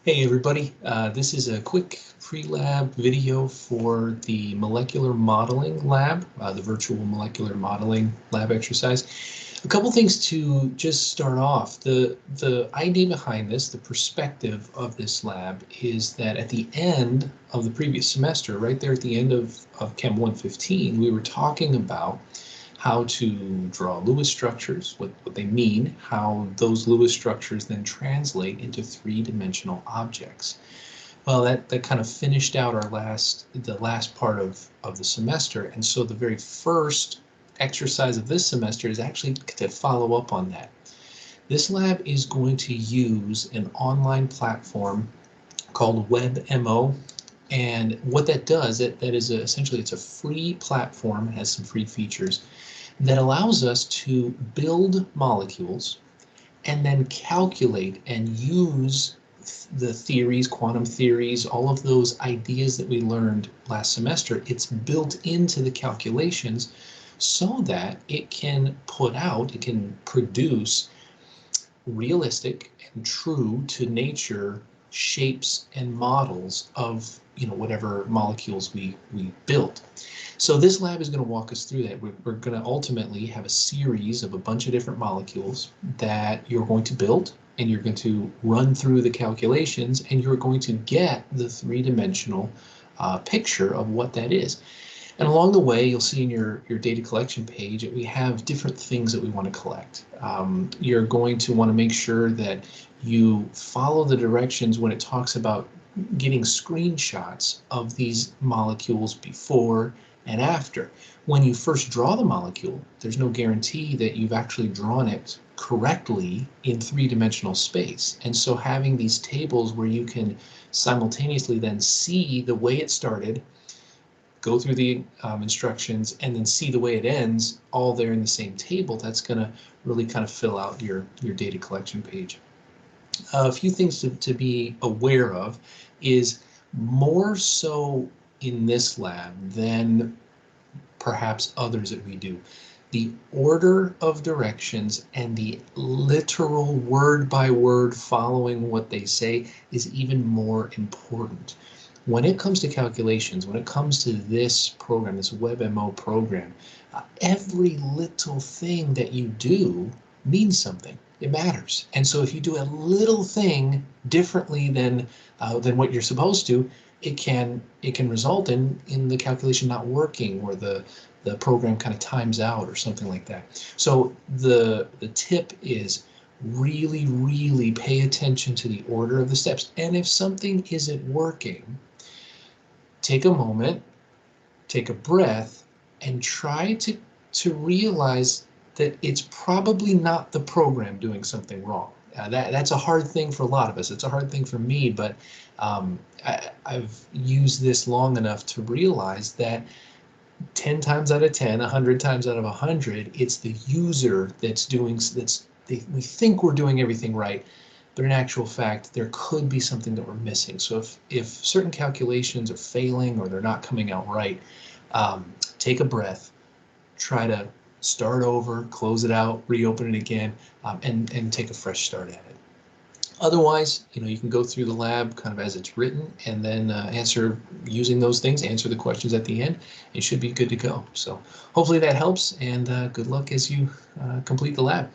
Hey everybody, this is a quick pre-lab video for the molecular modeling lab, the virtual molecular modeling lab exercise. A couple things to just start off. The idea behind this, the perspective of this lab, is that at the end of the previous semester, right there at the end of Chem 115, we were talking about how to draw Lewis structures, what they mean, how those Lewis structures then translate into three-dimensional objects. Well, that kind of finished out the last part of the semester, and so the very first exercise of this semester is actually to follow up on that. This lab is going to use an online platform called WebMO. And what that does, that is essentially it's a free platform, it has some free features that allows us to build molecules and then calculate and use the theories, quantum theories, all of those ideas that we learned last semester. It's built into the calculations so that it can it can produce realistic and true to nature shapes and models of whatever molecules we build. So this lab is going to walk us through that. We're going to ultimately have a series of a bunch of different molecules that you're going to build, and you're going to run through the calculations, and you're going to get the three-dimensional picture of what that is. And along the way, you'll see in your data collection page that we have different things that we want to collect. You're going to want to make sure that you follow the directions when it talks about getting screenshots of these molecules before and after. When you first draw the molecule, there's no guarantee that you've actually drawn it correctly in three-dimensional space. And so having these tables where you can simultaneously then see the way it started, go through the instructions, and then see the way it ends all there in the same table, that's going to really kind of fill out your data collection page. A few things to be aware of is more so in this lab than perhaps others that we do. The order of directions and the literal word by word following what they say is even more important. When it comes to calculations, when it comes to this program, this WebMO program, every little thing that you do means something. It matters. And so if you do a little thing differently than what you're supposed to, it can result in the calculation not working, or the program kind of times out or something like that. So the tip is really pay attention to the order of the steps. And if something isn't working, take a moment, take a breath, and try to realize that it's probably not the program doing something wrong. That's a hard thing for a lot of us. It's a hard thing for me, but I've used this long enough to realize that 10 times out of 10, 100 times out of 100, it's the user that's doing, we think we're doing everything right, but in actual fact, there could be something that we're missing. So if certain calculations are failing or they're not coming out right, take a breath, try to start over, close it out, reopen it again, and take a fresh start at it. Otherwise, you can go through the lab kind of as it's written, and then answer using those things, answer the questions at the end. It should be good to go. So hopefully that helps, and good luck as you complete the lab.